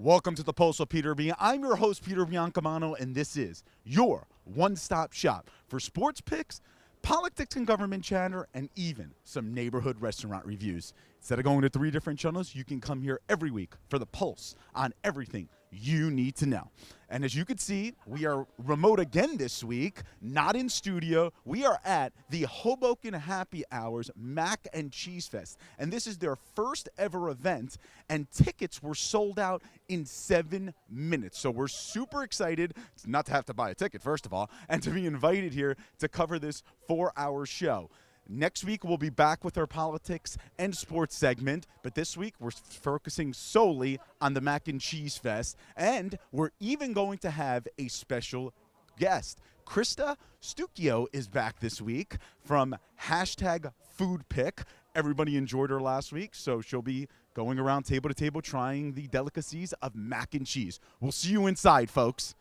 Welcome to the Pulse of Peter B. I'm your host, Peter Biancamano, and this is your one-stop shop for sports picks, politics and government chatter, and even some neighborhood restaurant reviews. Instead of going to 3 different channels, you can come here every week for the Pulse on everything you need to know. And as you can see, we are remote again this week, not in studio. We are at the Hoboken Happy Hours Mac and Cheese Fest. And this is their first ever event, and tickets were sold out in 7 minutes. So we're super excited not to have to buy a ticket, first of all, and to be invited here to cover this 4-hour show. Next week, we'll be back with our politics and sports segment, but this week we're focusing solely on the Mac and Cheese Fest, and we're even going to have a special guest. Krista Stucchio is back this week from #FoodPick. Everybody enjoyed her last week, so she'll be going around table to table trying the delicacies of mac and cheese. We'll see you inside, folks.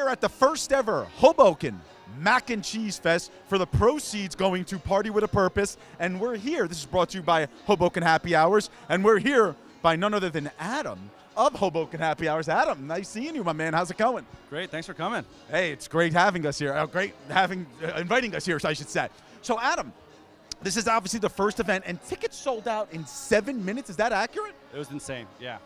At the first ever Hoboken Mac and Cheese Fest, for the proceeds going to Party with a Purpose. And we're here. This is brought to you by Hoboken Happy Hours. And we're here by none other than Adam of Hoboken Happy Hours. Adam, nice seeing you, my man. How's it going? Great. Thanks for coming. Hey, it's great having us here. Inviting us here, I should say. So, Adam, this is obviously the first event, and tickets sold out in 7 minutes. Is that accurate? It was insane. Yeah.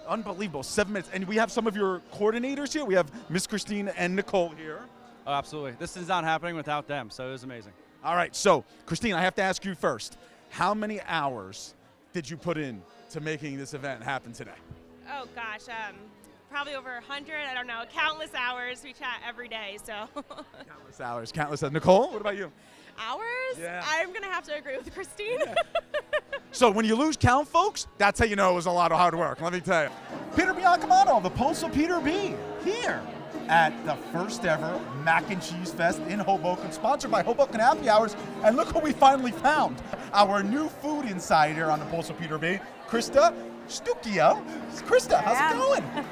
Unbelievable, 7 minutes. And we have some of your coordinators here. We have Miss Christine and Nicole here. Oh, absolutely. This is not happening without them, so it was amazing. All right, so Christine, I have to ask you first. How many hours did you put in to making this event happen today? Oh gosh, probably over 100. I don't know, countless hours. We chat every day, so. Countless hours, countless hours. Nicole, what about you? Hours? Yeah. I'm gonna have to agree with Christine. Yeah. So when you lose count, folks, that's how you know it was a lot of hard work, let me tell you. Peter Biancamano, the Pulse of Peter B, here at the first ever Mac and Cheese Fest in Hoboken, sponsored by Hoboken Happy Hours. And look who we finally found, our new food insider on the Pulse of Peter B, Krista Stucchio. Krista, how's it going?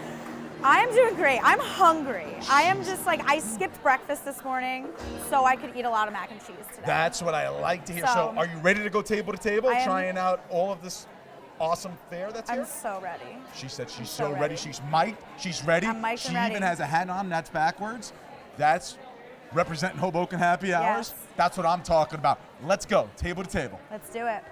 I am doing great. I'm hungry. I am just like, I skipped breakfast this morning so I could eat a lot of mac and cheese today. That's what I like to hear. So are you ready to go table to table, trying out all of this awesome fare that's here? I'm so ready. She said she's so ready. She's mic'd. She's ready. I'm mic'd she and ready. even has a hat on that's backwards. That's representing Hoboken Happy Hours. Yes. That's what I'm talking about. Let's go, table to table. Let's do it.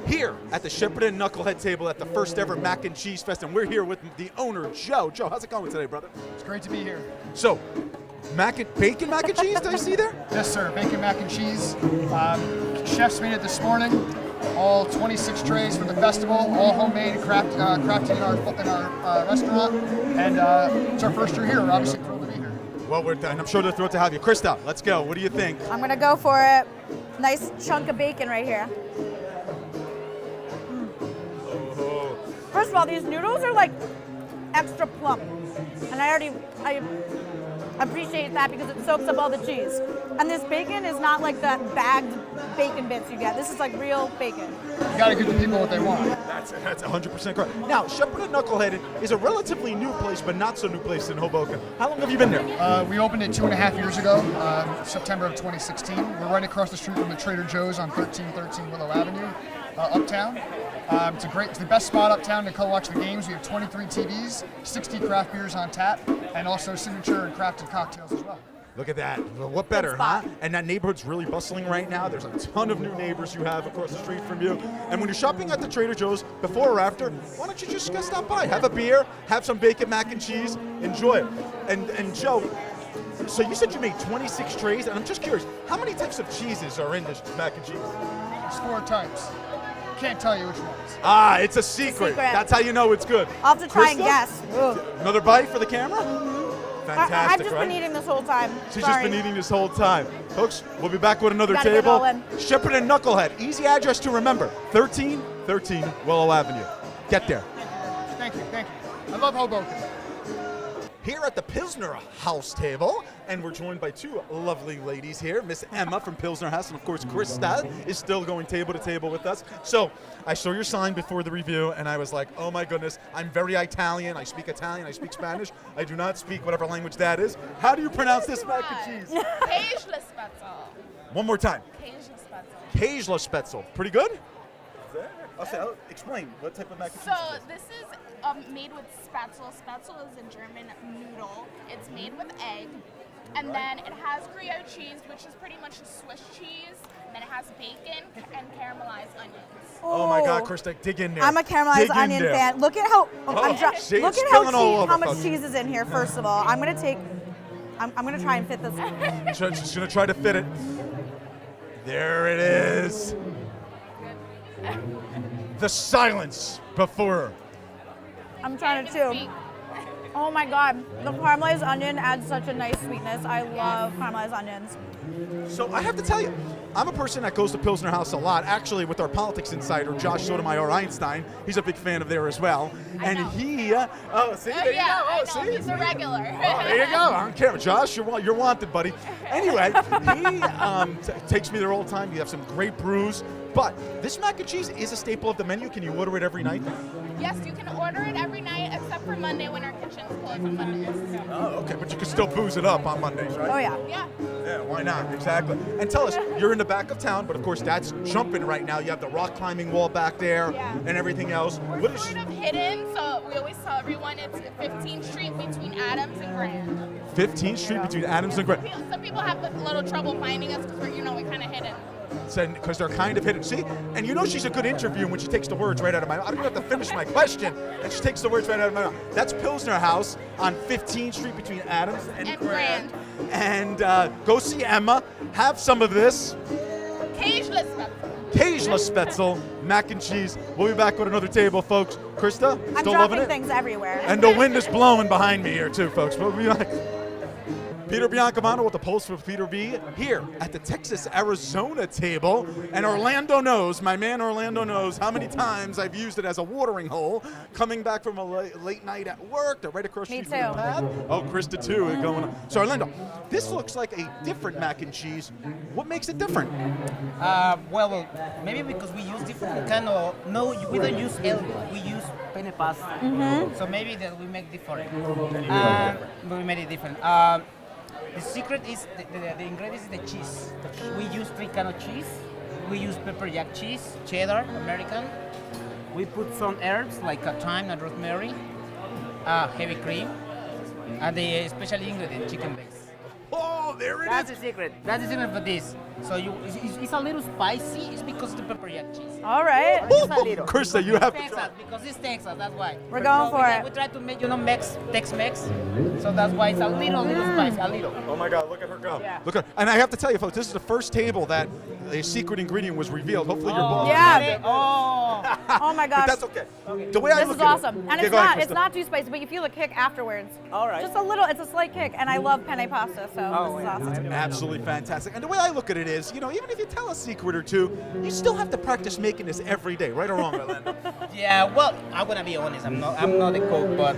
Here at the Shepherd and Knucklehead table at the first ever Mac and Cheese Fest, and we're here with the owner, Joe. Joe, how's it going today, brother? It's great to be here. So, bacon mac and cheese, did I see there? Yes, sir. Bacon mac and cheese. Chefs made it this morning. All 26 trays for the festival, all homemade, crafted in our restaurant. And it's our first year here. We're obviously thrilled to be here. Well, we're done. I'm sure they're thrilled to have you. Krista, let's go. What do you think? I'm gonna go for it. Nice chunk of bacon right here. First of all, these noodles are like extra plump. And I appreciate that because it soaks up all the cheese. And this bacon is not like the bagged bacon bits you get. This is like real bacon. You gotta give the people what they want. That's 100% correct. Now, Shepherd and Knucklehead is a relatively new place, but not so new place in Hoboken. How long have you been there? We opened it 2.5 years ago, September of 2016. We're right across the street from the Trader Joe's on 1313 Willow Avenue, uptown. It's the best spot uptown to go watch the games. We have 23 TVs, 60 craft beers on tap, and also signature and crafted cocktails as well. Look at that. Well, what better, huh? And that neighborhood's really bustling right now. There's a ton of new neighbors you have across the street from you. And when you're shopping at the Trader Joe's, before or after, why don't you just stop by, have a beer, have some bacon mac and cheese, enjoy it. And Joe, so you said you made 26 trays, and I'm just curious, how many types of cheeses are in this mac and cheese? There's 4 types. Can't tell you which ones. Ah, it's a secret. That's how you know it's good. I'll have to try Krista? and guess. Ugh. Another bite for the camera? Fantastic, I've just right? been eating this whole time. She's Sorry. just been eating this whole time. Folks, we'll be back with another Gotta get table. going. Shepherd and Knucklehead. Easy address to remember. 1313 Willow Avenue. Get there. Thank you. I love Hoboken. Here at the Pilsner House table, and we're joined by two lovely ladies here, Miss Emma from Pilsner House, and of course Krista is still going table to table with us. So I saw your sign before the review, and I was like, oh my goodness, I'm very Italian, I speak Spanish, I do not speak whatever language that is. How do you pronounce this mac and cheese? Käse Spätzle. One more time. Käse Spätzle. Käse Spätzle. Pretty good? I'll explain. What type of mac and cheese So is this? this is made with Spätzle. Spätzle is a German noodle. It's made with egg. And then it has Gruyere cheese, which is pretty much a Swiss cheese. Then it has bacon and caramelized onions. Oh my God, Krista, dig in there. I'm a caramelized Dig in onion there. fan. Look at how see, look it's at spilling all over, how much folks. cheese is in here. First of all, I'm gonna try and fit this. Just gonna try to fit it. There it is. The silence before. I'm trying to too. Oh my God, the caramelized onion adds such a nice sweetness. I love caramelized onions. So I have to tell you, I'm a person that goes to Pilsner House a lot. Actually, with our politics insider, Josh Sotomayor Einstein, he's a big fan of there as well. And know. he, there you go. I know. See? He's a regular. Oh, there you go, on camera. Josh, you're wanted, buddy. Anyway, he takes me there all the time. You have some great brews. But this mac and cheese is a staple of the menu. Can you order it every night? Yes, you can order it every night except for Monday when our kitchen's closed on Mondays. Oh, okay. But you can still booze it up on Mondays, right? Oh yeah. Yeah. Yeah, why not? Exactly. And tell us, you're in the back of town, but of course that's jumping right now. You have the rock climbing wall back there Yeah. and everything else. We're sort of hidden, so we always tell everyone it's 15th Street between Adams and Grand. 15th Street between Adams and Grand? Some people have a little trouble finding us because we're kind of hidden. Because they're kind of hidden. See? And you know she's a good interview when she takes the words right out of my mouth. I don't even have to finish my question, and she takes the words right out of my mouth. That's Pilsner House on 15th Street between Adams and Grand. And go see Emma. Have some of this. Käse Spätzle. Käse Spätzle, mac and cheese. We'll be back with another table, folks. Krista, I'm still loving dropping it? things everywhere. And the wind is blowing behind me here too, folks. We'll be back. Peter Biancamano with the Pulse for Peter B. here at the Texas-Arizona table. And Orlando knows, my man Orlando knows how many times I've used it as a watering hole coming back from a late night at work. They're right across the Me street from the too. pad. Oh, Krista too. Going on. So Orlando, this looks like a different mac and cheese. What makes it different? Well, maybe because we use different kind of, no, we don't use elbow, we use penne pasta. So maybe that we make different. We made it different. The secret is, the ingredients is the cheese. We use 3 kind of cheese. We use pepper jack cheese, cheddar, American. We put some herbs like thyme and rosemary, heavy cream, and the special ingredient, chicken legs. Oh, there it That's is. the secret. That's the secret for this. So it's a little spicy. It's because of the pepper jack cheese. All right. Just a little. Krista, you have to Texas, try. because it's Texas. That's why. We're going for it. We try to make Tex-Mex. So that's why it's a little spicy, a little. Oh my God, look at her go. Yeah. Look at her. And I have to tell you, folks, this is the first table that a secret ingredient was revealed. Hopefully your boss. Yeah. Oh. Oh my But gosh. that's okay. The way I This look is at awesome. it. And Yeah, it's go ahead, not Krista. too spicy, but you feel a kick afterwards. All right. Just a little, it's a slight kick. And I love penne pasta, so this is awesome. Absolutely fantastic. And the way I look at it is, even if you tell a secret or two, you still have to practice making this every day, right or wrong, Orlando? Yeah. Well, I'm gonna be honest. I'm not a cook, but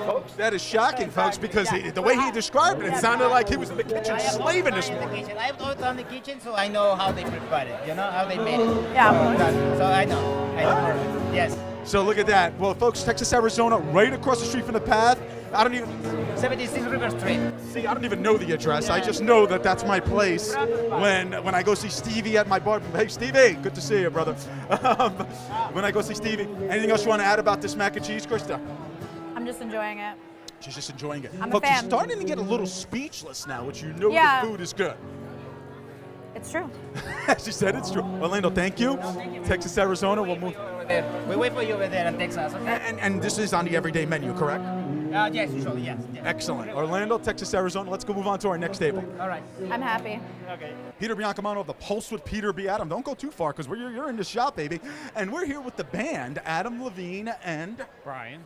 Folks, that is shocking, folks, because the way he described it, it sounded like he was in the kitchen I have slaving always this been in the morning. kitchen. I have always done the kitchen, so I know how they prepare it. You know how they made it. Yeah. So I know. Yes. So look at that. Well, folks, Texas, Arizona, right across the street from the path. I don't even 76 River Street. see. I don't even know the address. I just know that that's my place. When I go see Stevie at my bar. Hey, Stevie, good to see you, brother. When I go see Stevie, anything else you want to add about this mac and cheese, Krista? I'm just enjoying it. She's just enjoying it. I'm a Folks, fan. she's starting to get a little speechless now, which you know Yeah. the food is good. It's true. She said it's true. Orlando, thank you. Texas, Arizona, we'll move. We wait for you over there in Texas, okay? And this is on the everyday menu, correct? Yes, usually, yes. Excellent. Orlando, Texas, Arizona. Let's go move on to our next table. All right. I'm happy. Okay. Peter Biancamano of the Pulse with Peter B. Adam. Don't go too far because you're in the shop, baby. And we're here with the band, Adam Levine and Brian.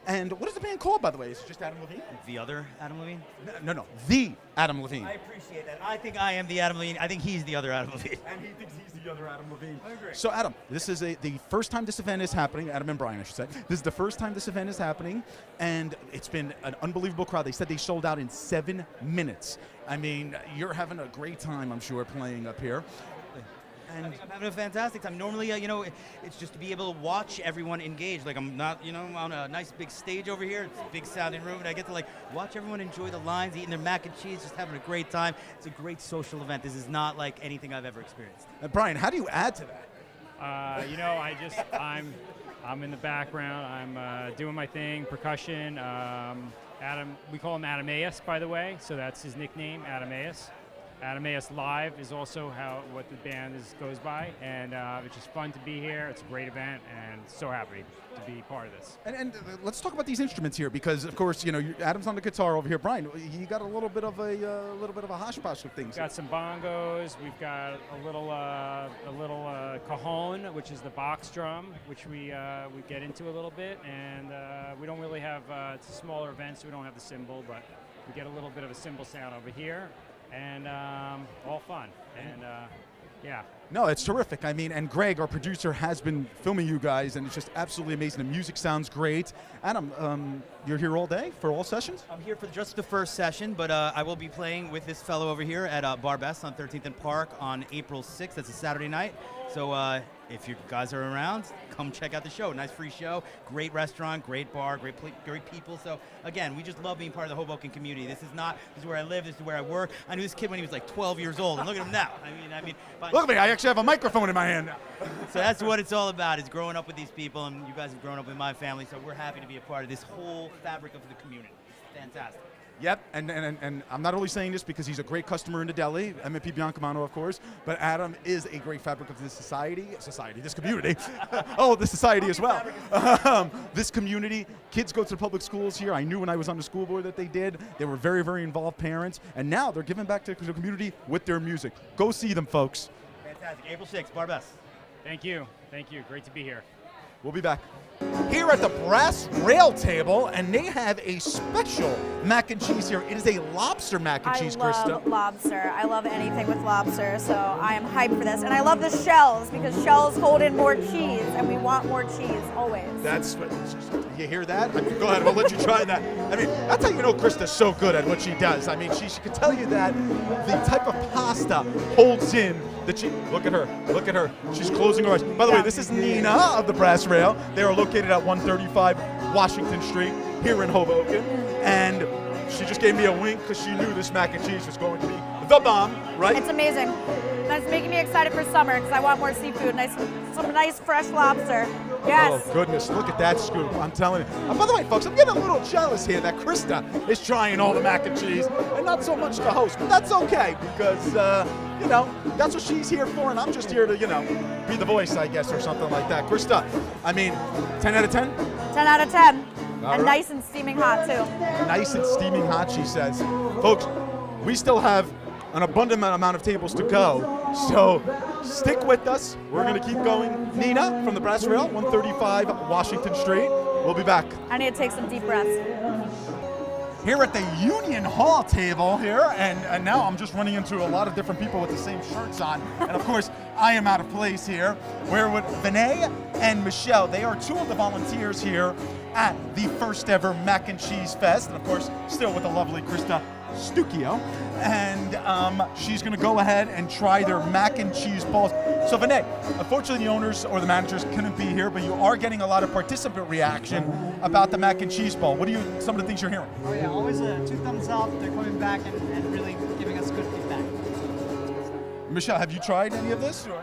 And what is the band called, by the way? Is it just Adam Levine? The other Adam Levine? No. The Adam Levine. I appreciate that. I think I am the Adam Levine. I think he's the other Adam Levine. And he thinks he's the other Adam Levine. I agree. So, Adam, this is the first time this event is happening. Adam and Brian, I should say. This is the first time this event is happening, and it's been an unbelievable crowd. They said they sold out in 7 minutes. I mean, you're having a great time, I'm sure, playing up here. And I'm having a fantastic time. Normally, it's just to be able to watch everyone engage. Like, I'm not, on a nice big stage over here. It's a big sounding room, and I get to, watch everyone enjoy the lines, eating their mac and cheese, just having a great time. It's a great social event. This is not like anything I've ever experienced. Brian, how do you add to that? I'm in the background. I'm doing my thing, percussion. Adam, we call him Adamaeus, by the way, so that's his nickname, Adamaeus. Adamaeus Live is also what the band goes by, and it's just fun to be here. It's a great event, and so happy to be part of this. And let's talk about these instruments here, because of course, Adam's on the guitar over here. Brian, you got a little bit of a hosh-posh of things. We've got some bongos. We've got a little cajon, which is the box drum, which we get into a little bit, and we don't really have. It's a smaller event, so we don't have the cymbal, but we get a little bit of a cymbal sound over here. And all fun, and yeah. No, it's terrific. I mean, and Greg, our producer, has been filming you guys, and it's just absolutely amazing. The music sounds great. Adam, you're here all day for all sessions? I'm here for just the first session, but I will be playing with this fellow over here at Bar Best on 13th and Park on April 6th. That's a Saturday night. So if you guys are around, come check out the show. Nice free show, great restaurant, great bar, great people. So again, we just love being part of the Hoboken community. This is where I live. This is where I work. I knew this kid when he was like 12 years old, and look at him now. I mean. Look at me! I actually have a microphone in my hand now. So that's what it's all about, is growing up with these people, and you guys have grown up with my family. So we're happy to be a part of this whole fabric of the community. It's fantastic. Yep, and I'm not only saying this because he's a great customer in the deli, MP Biancamano, of course, but Adam is a great fabric of this this community. Oh, the society as well. This community, kids go to the public schools here. I knew when I was on the school board that they did. They were very, very involved parents, and now they're giving back to the community with their music. Go see them, folks. Fantastic. April 6th, Bar Best. Thank you. Great to be here. We'll be back. Here at the brass rail table, and they have a special mac and cheese here. It is a lobster mac and cheese, Krista. I love lobster. I love anything with lobster, so I am hyped for this. And I love the shells, because shells hold in more cheese, and we want more cheese, always. That's what, you hear that? Go ahead, we'll let you try that. I mean, that's how you know Krista's so good at what she does. I mean, she can tell you that the type of pasta holds in the cheese. Look at her. She's closing her eyes. By the way, this is Nina of the Brass Rail. They are located at 135 Washington Street here in Hoboken. And she just gave me a wink because she knew this mac and cheese was going to be the bomb, right? It's amazing. And it's making me excited for summer because I want more seafood, some nice fresh lobster. Yes. Oh, goodness, look at that scoop. I'm telling you. By the way, folks, I'm getting a little jealous here that Krista is trying all the mac and cheese and not so much the host. But that's okay because, that's what she's here for, and I'm just here to, be the voice, I guess, or something like that. Krista, I mean, 10 out of 10? 10 out of 10. All and right. nice and steaming hot, too. Nice and steaming hot, she says. Folks, we still have an abundant amount of tables to go, so stick with us. We're going to keep going. Nina from the Brass Rail, 135 Washington Street. We'll be back. I need to take some deep breaths. Here at the Union Hall table here, and now I'm just running into a lot of different people with the same shirts on. And of course, I am out of place here. We're with Vinay and Michelle. They are two of the volunteers here at the first ever Mac and Cheese Fest. And of course, still with the lovely Krista Stucchio. And she's gonna go ahead and try their mac and cheese balls. So Vinay, unfortunately the owners or the managers couldn't be here, but you are getting a lot of participant reaction about the mac and cheese ball. What are some of the things you're hearing? Oh yeah, always 2 thumbs up. They're coming back and really giving us good feedback. Michelle, have you tried any of this? Oh,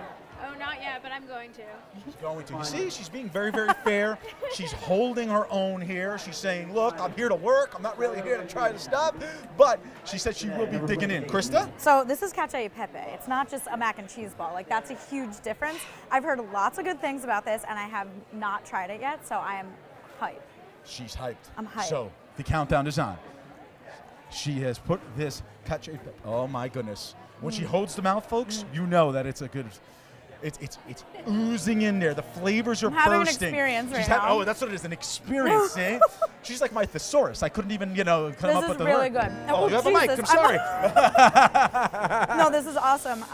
not yet, but I'm going to. She's going to. You see, she's being very, very fair. She's holding her own here. She's saying, look, I'm here to work. I'm not really here to try to stop. But she said she will be digging in. Krista? So this is cacio e pepe. It's not just a mac and cheese ball. Like, that's a huge difference. I've heard lots of good things about this, and I have not tried it yet, so I am hyped. She's hyped. I'm hyped. So the countdown is on. She has put this cacio. Oh my goodness! When she holds the mouth, folks, you know that it's a good. It's oozing in there. The flavors are I'm having bursting. an experience right She's now. oh, that's what it is, an experience, see? She's like my thesaurus. I couldn't even, come This up is with the really word. good. Oh, you have a mic. I'm Jesus, sorry. No, this is awesome.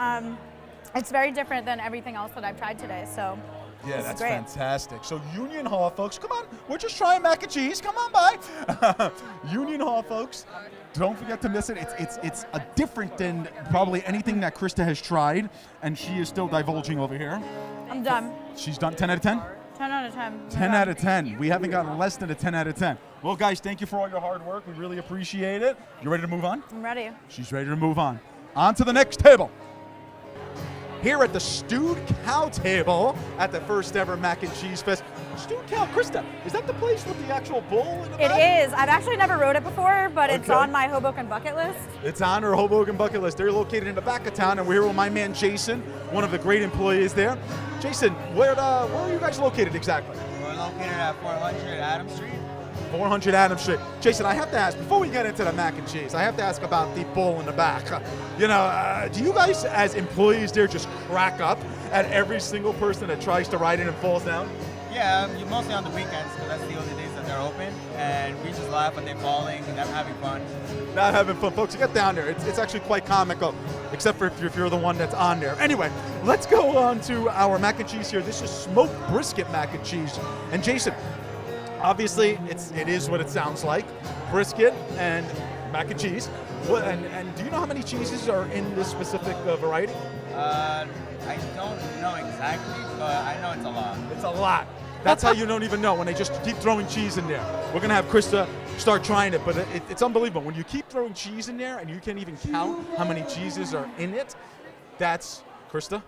It's very different than everything else that I've tried today, so Yeah, this is that's great. fantastic. So Union Hall, folks, come on. We're just trying mac and cheese. Come on by. Union Hall, folks. Don't forget to miss it. It's a different than probably anything that Krista has tried, and she is still divulging over here. I'm done. She's done 10 out of 10? 10 out of 10. 10 out of 10. We haven't gotten less than a 10 out of 10. Well, guys, thank you for all your hard work. We really appreciate it. You ready to move on? I'm ready. She's ready to move on. On to the next table. Here at the Stewed Cow table at the first ever Mac and Cheese Fest. Stewed Cow, Krista, is that the place with the actual bull in the It back? is. I've actually never rode it before, but it's Okay. on my Hoboken bucket list. It's on our Hoboken bucket list. They're located in the back of town, and we're here with my man Jason, one of the great employees there. Jason, where are you guys located exactly? We're located at 400 Adam Street. 400 Adams Street. Jason, I have to ask, before we get into the mac and cheese, I have to ask about the bull in the back. Do you guys as employees there just crack up at every single person that tries to ride in and falls down? Yeah, mostly on the weekends because that's the only days that they're open, and we just laugh when they're falling and they're having fun. Not having fun, folks. You get down there. It's actually quite comical, except for if you're the one that's on there. Anyway, let's go on to our mac and cheese here. This is smoked brisket mac and cheese. And Jason, obviously, it is what it sounds like, brisket and mac and cheese. And do you know how many cheeses are in this specific variety? I don't know exactly, but I know it's a lot. It's a lot. That's how you don't even know, when they just keep throwing cheese in there. We're going to have Krista start trying it, but it's unbelievable. When you keep throwing cheese in there and you can't even count how many cheeses are in it, that's, Krista,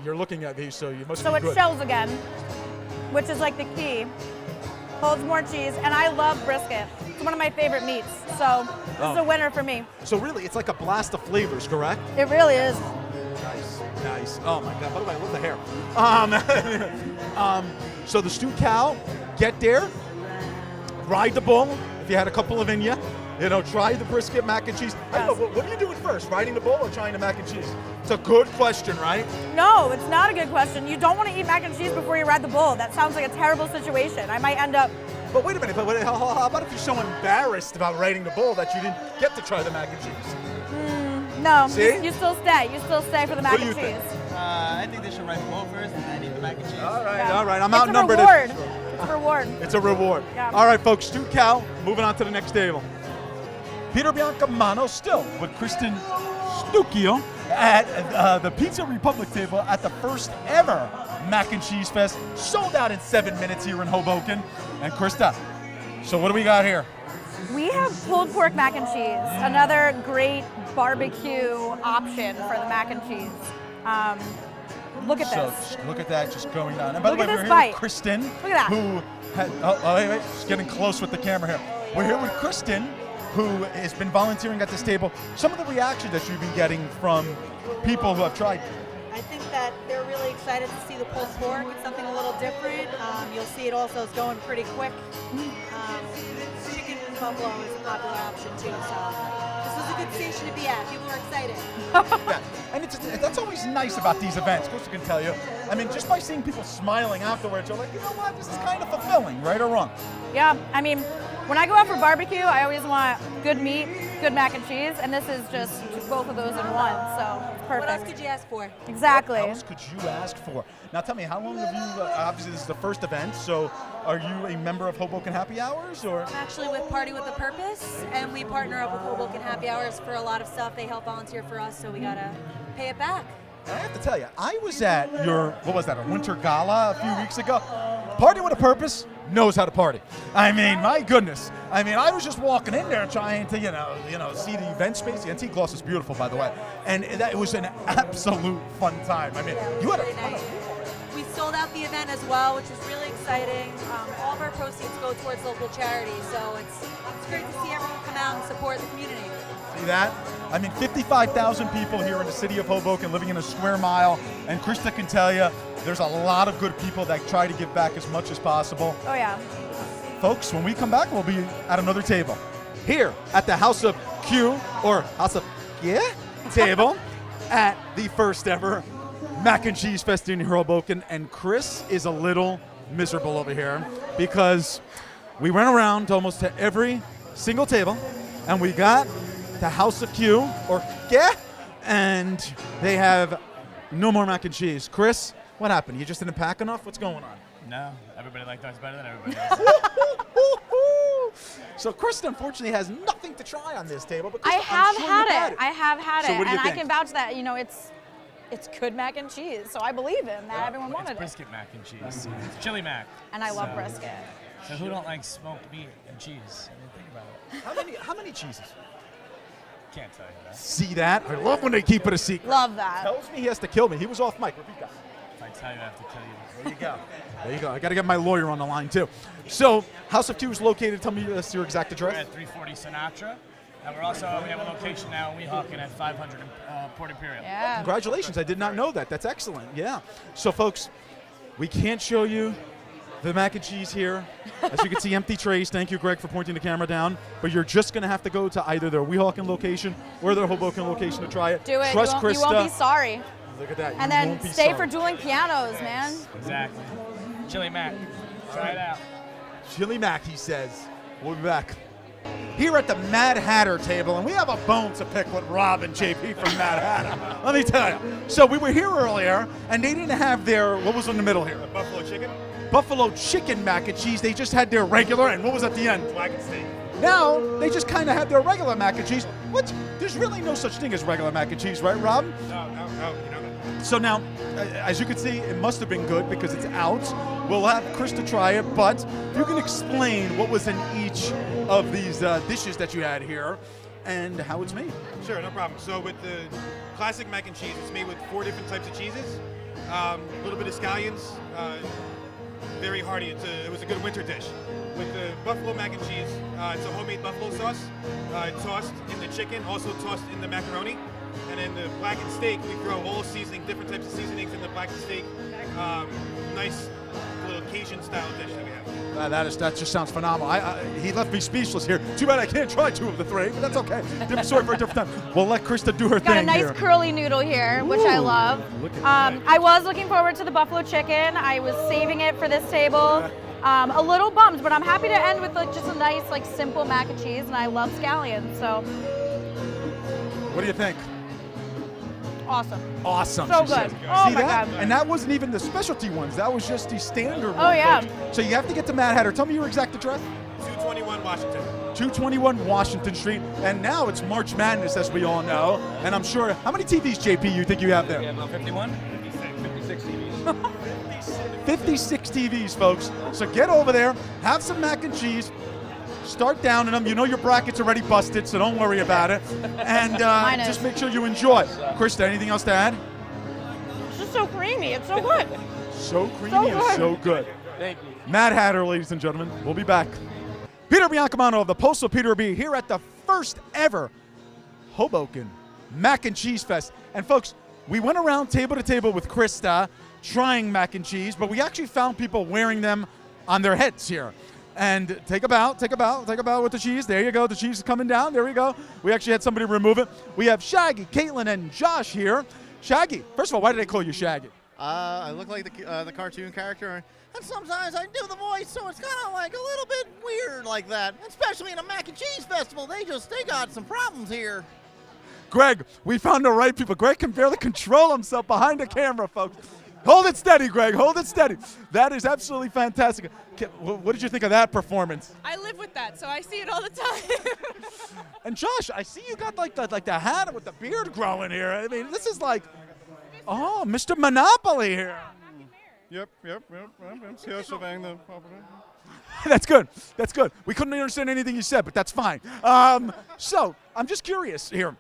you're looking at me, so you must So be it good. shells again, which is like the key. Holds more cheese, and I love brisket. It's one of my favorite meats, so this is a winner for me. So really, it's like a blast of flavors, correct? It really is. Nice. Oh my God, by the way, I love the hair. So the stewed cow, get there, ride the bull, if you had a couple of in you. Try the brisket mac and cheese. I don't know, what are you doing first, riding the bull or trying the mac and cheese? It's a good question, right? No, it's not a good question. You don't want to eat mac and cheese before you ride the bull. That sounds like a terrible situation. I might end up. But wait a minute, how about if you're so embarrassed about riding the bull that you didn't get to try the mac and cheese? No, See? you still stay. You still stay for the mac What do and you cheese. think? I think they should ride the bull first and then eat the mac and cheese. All right, Yeah. all right. I'm It's outnumbered. a reward. It's a reward. It's a reward. Yeah. All right, folks, stewed cow, moving on to the next table. Peter Biancamano still with Kristen Stucchio at the Pizza Republic table at the first ever Mac and Cheese Fest. Sold out in 7 minutes here in Hoboken. And Krista, so what do we got here? We have pulled pork mac and cheese, another great barbecue option for the mac and cheese. Look at So this. just look at that just going down. And by Look the at way, this we're here bite. with Kristen, Look at that. who wait, she's getting close with the camera here. We're here with Kristen, who has been volunteering at this table. Some of the reactions that you've been getting from people who have tried. I think that they're really excited to see the pulled pork. It's something a little different. You'll see it also is going pretty quick. Chicken buffalo is a popular option too. So this was a good station to be at. People are excited. Yeah. And that's always nice about these events. Krista can tell you. I mean, just by seeing people smiling afterwards, you're like, you know what, this is kind of fulfilling, right or wrong? Yeah, I mean, when I go out for barbecue, I always want good meat, good mac and cheese, and this is just both of those in one, so it's perfect. What else could you ask for? Exactly. What else could you ask for? Now tell me, how long have you, obviously this is the first event, so are you a member of Hoboken Happy Hours, or? I'm actually with Party with a Purpose, and we partner up with Hoboken Happy Hours for a lot of stuff. They help volunteer for us, so we gotta pay it back. I have to tell you, I was at your, what was that, a winter gala a few weeks ago? Party with a Purpose knows how to party. I mean, my goodness. I mean, I was just walking in there trying to, see the event space. The antique gloss is beautiful, by the way. And it was an absolute fun time. I mean, you had a ton of people. We sold out the event as well, which was really exciting. All of our proceeds go towards local charities, so it's great to see everyone come out and support the community. See that? I mean, 55,000 people here in the city of Hoboken living in a square mile. And Krista can tell you, there's a lot of good people that try to give back as much as possible. Oh yeah. folks, when we come back, we'll be at another table here at the House of Q, or House of Yeah table at the first ever Mac and Cheese Fest in Hoboken. And Chris is a little miserable over here because we went around to almost to every single table and we got the House of Q, or Yeah, and they have no more mac and cheese. Chris, what happened? You just didn't pack enough? What's going on? No, everybody liked ours better than everybody else. So Krista unfortunately has nothing to try on this table. But I Krista, have I'm sure had you've it. I have had So it, what do you and think? I can vouch that it's good mac and cheese. So I believe in that. Everyone wanted It's it, brisket mac and cheese. It's chili mac. and I love So- brisket. So who don't like smoked meat and cheese? I mean, think about it. How many cheeses? Can't tell you that. See that? I love when they keep it a secret. Love that. Tells me he has to kill me. He was off mic. Repeat that. If I tell you, I have to kill you. There you go. There you go. I got to get my lawyer on the line too. So House of Q is located. Tell me your exact We're address. at 340 Sinatra, and we have a location now in Weehawken at 500 Port Imperial. Yeah. Congratulations. I did not know that. That's excellent. Yeah. So folks, we can't show you the mac and cheese here. As you can see, empty trays. Thank you, Greg, for pointing the camera down. But you're just going to have to go to either their Weehawken location or their Hoboken location to try it. Do it. Trust you Krista. won't be sorry. Look at that. And You then won't be stay sorry. for dueling pianos, man. Exactly. Chili mac. Try it out. Chili Mac, he says. We'll be back. Here at the Mad Hatter table, and we have a bone to pick with Rob and JP from Mad Hatter. Let me tell you. So we were here earlier, and they didn't have their, what was in the middle here? Buffalo chicken, Buffalo chicken mac and cheese. They just had their regular, and what was at the end? black and steak. Now, they just kind of had their regular mac and cheese. What? There's really no such thing as regular mac and cheese, right, Rob? No, you know that. So now, as you can see, it must have been good because it's out. We'll have Krista try it, but if you can explain what was in each of these dishes that you had here and how it's made. Sure, no problem. So with the classic mac and cheese, it's made with 4 different types of cheeses, a little bit of scallions, very hearty. It was a good winter dish. With the buffalo mac and cheese, it's a homemade buffalo sauce, tossed in the chicken, also tossed in the macaroni. And in the blackened steak, we throw all seasoning, different types of seasonings in the blackened steak. Nice little Cajun style dish that we have. That just sounds phenomenal. He left me speechless here. Too bad I can't try 2 of the 3, but that's okay. Different story for a different time. We'll let Krista do her Got thing a nice here. curly noodle here, which I love. I was looking forward to the buffalo chicken. I was saving it for this table. A little bummed, but I'm happy to end with just a nice, simple mac and cheese, and I love scallions, so What do you think? awesome. Awesome. So she good. says. Oh See my that? God. And that wasn't even the specialty ones. That was just the standard Oh, ones. yeah. folks. So you have to get to Mad Hatter. Tell me your exact address. 221 Washington. 221 Washington Street. And now it's March Madness, as we all know. And I'm sure, how many TVs, JP, you think you have there? Yeah, about 51? 56 TVs. 56 TVs, folks. So get over there, have some mac and cheese, start downing them. You know your bracket's already busted, so don't worry about it. And Mine is. just make sure you enjoy. Krista, anything else to add? It's just so creamy. It's so good. So creamy So and good. so good. Thank you. Mad Hatter, ladies and gentlemen. We'll be back. Peter Biancamano of the Postal Peter B here at the first ever Hoboken Mac and Cheese Fest. And folks, we went around table to table with Krista trying mac and cheese, but we actually found people wearing them on their heads here. And take a bow with the cheese. There you go. The cheese is coming down. There we go. We actually had somebody remove it. We have Shaggy, Caitlin, and Josh here. Shaggy, first of all, why did they call you Shaggy? I look like the cartoon character, and sometimes I do the voice, so it's kind of like a little bit weird like that. Especially in a mac and cheese festival, they got some problems here. Greg, we found the right people. Greg can barely control himself behind the camera, folks. Hold it steady, Greg. Hold it steady. That is absolutely fantastic. What did you think of that performance? I live with that, so I see it all the time. And Josh, I see you got like the hat with the beard growing here. I mean, this is like, oh, Mr. Monopoly here. Yep. That's good. That's good. We couldn't understand anything you said, but that's fine. So I'm just curious here.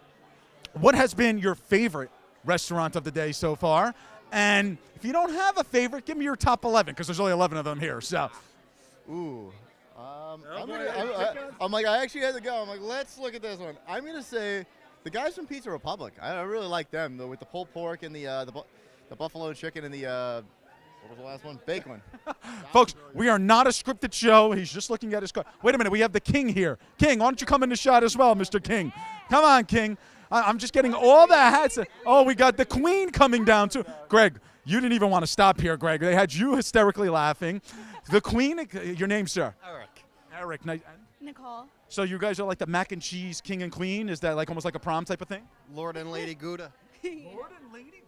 What has been your favorite restaurant of the day so far? And if you don't have a favorite, give me your top 11, because there's only 11 of them here. So, Ooh. I actually had to go. I'm like, let's look at this one. I'm going to say the guys from Pizza Republic. I really like them, though, with the pulled pork and the buffalo chicken and the, What was the last one? Bacon. Folks, we are not a scripted show. He's just looking at his car. Wait a minute, we have the King here. King, why don't you come in the shot as well, Mr. King? Come on, King. I'm just getting all the hats. Oh, we got the Queen coming down too. Greg, you didn't even want to stop here, Greg. They had you hysterically laughing. The Queen, your name, sir? Eric. Eric. Nice. Nicole. So you guys are like the mac and cheese king and queen? Is that like almost like a prom type of thing? Lord and Lady Gouda. Lord and Lady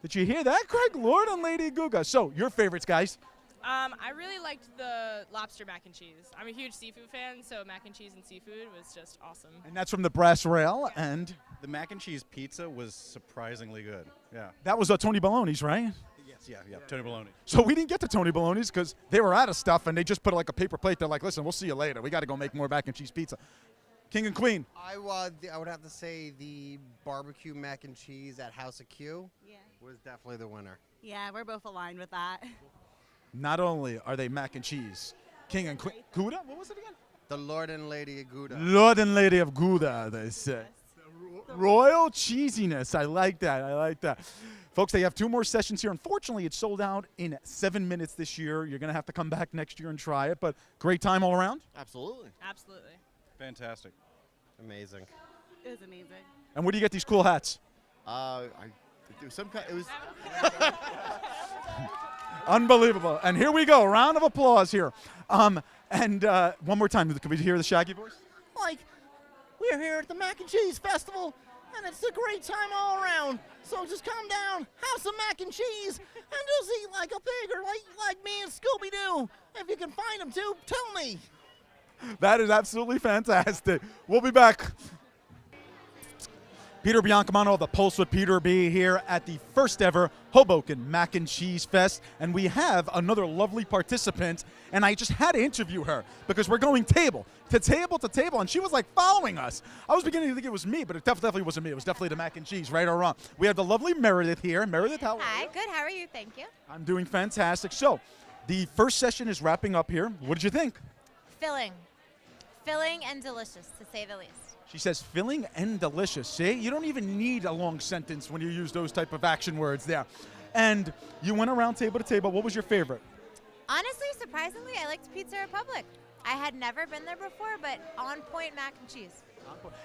Did you hear that, Greg? Lord and Lady Guga. So, your favorites, guys? I really liked the lobster mac and cheese. I'm a huge seafood fan, so mac and cheese and seafood was just awesome. And that's from the Brass Rail. And the mac and cheese pizza was surprisingly good. Yeah. that was Tony Baloney's, right? Yes, yeah. Tony Baloney. So we didn't get to Tony Baloney's because they were out of stuff, and they just put like a paper plate. They're like, listen, we'll see you later. We got to go make more mac and cheese pizza. King and Queen. I would have to say the barbecue mac and cheese at House of Q was definitely the winner. Yeah, we're both aligned with that. Not only are they mac and cheese, King and Queen. Gouda? What was it again? The Lord and Lady Gouda. Lord and Lady of Gouda, they say. Royal cheesiness. I like that. I like that. Folks, they have 2 more sessions here. Unfortunately, it's sold out in 7 minutes this year. You're going to have to come back next year and try it, but great time all around. Absolutely. Absolutely. Fantastic. Amazing. It was amazing. And where do you get these cool hats? I do some kind. It was. Unbelievable. And here we go. Round of applause here. And one more time. Can we hear the Shaggy voice? Like, we're here at the Mac and Cheese Festival, and it's a great time all around. So just come down, have some mac and cheese, and just eat like a pig, or like me and Scooby-Doo. If you can find them too, tell me. That is absolutely fantastic. We'll be back. Peter Biancamano of the Pulse with Peter B here at the first ever Hoboken Mac and Cheese Fest. And we have another lovely participant, and I just had to interview her because we're going table to table to table, and she was like following us. I was beginning to think it was me, but it definitely wasn't me. It was definitely the mac and cheese, right or wrong. We have the lovely Meredith here. Meredith, how are you? Hi, good. How are you? Thank you. I'm doing fantastic. So, the first session is wrapping up here. What did you think? Filling. Filling and delicious, to say the least. She says filling and delicious. See, you don't even need a long sentence when you use those type of action words there. And you went around table to table. What was your favorite? Honestly, surprisingly, I liked Pizza Republic. I had never been there before, but on point mac and cheese.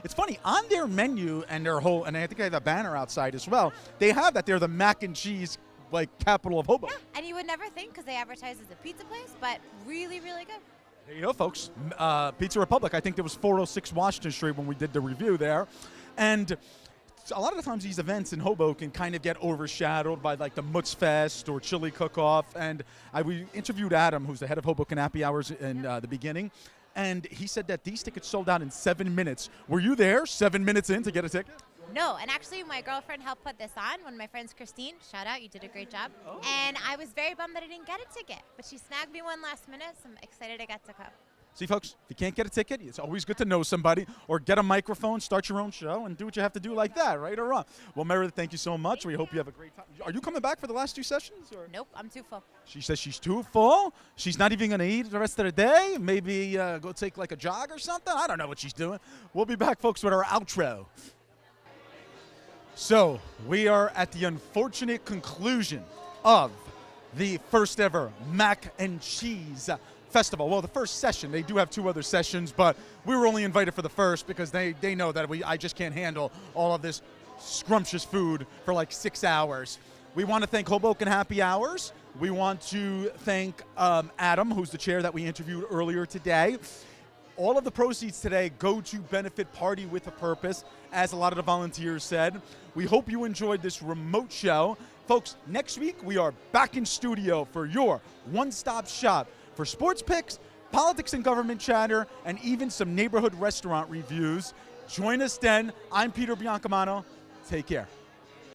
It's funny, on their menu and their whole, and I think they have a banner outside as well, they have that they're the mac and cheese, like, capital of Hoboken. Yeah, and you would never think because they advertise as a pizza place, but really, really good. There you go, folks. Pizza Republic. I think there was 406 Washington Street when we did the review there. And a lot of the times these events in Hoboken kind of get overshadowed by like the Mutz Fest or Chili Cook-Off. And we interviewed Adam, who's the head of Hoboken Happy Hours in the beginning. And he said that these tickets sold out in 7 minutes. Were you there 7 minutes in to get a ticket? No, and actually my girlfriend helped put this on. One of my friends, Christine, shout out, you did a great job. Oh. And I was very bummed that I didn't get a ticket, but she snagged me one last minute, so I'm excited I got to come. See, folks, if you can't get a ticket, it's always good to know somebody or get a microphone, start your own show, and do what you have to do like that, right or wrong. Well, Meredith, thank you so much. We hope you have a great time. Are you coming back for the last 2 sessions? Or? Nope, I'm too full. She says she's too full. She's not even going to eat the rest of the day. Maybe go take like a jog or something. I don't know what she's doing. We'll be back, folks, with our outro. So we are at the unfortunate conclusion of the first ever Mac and Cheese Festival. Well, the first session. They do have 2 other sessions, but we were only invited for the first because they know that I just can't handle all of this scrumptious food for like 6 hours. We want to thank Hoboken Happy Hours. We want to thank Adam, who's the chair that we interviewed earlier today. All of the proceeds today go to benefit Party with a Purpose, as a lot of the volunteers said. We hope you enjoyed this remote show. Folks, next week we are back in studio for your one-stop shop for sports picks, politics and government chatter, and even some neighborhood restaurant reviews. Join us then. I'm Peter Biancamano. Take care.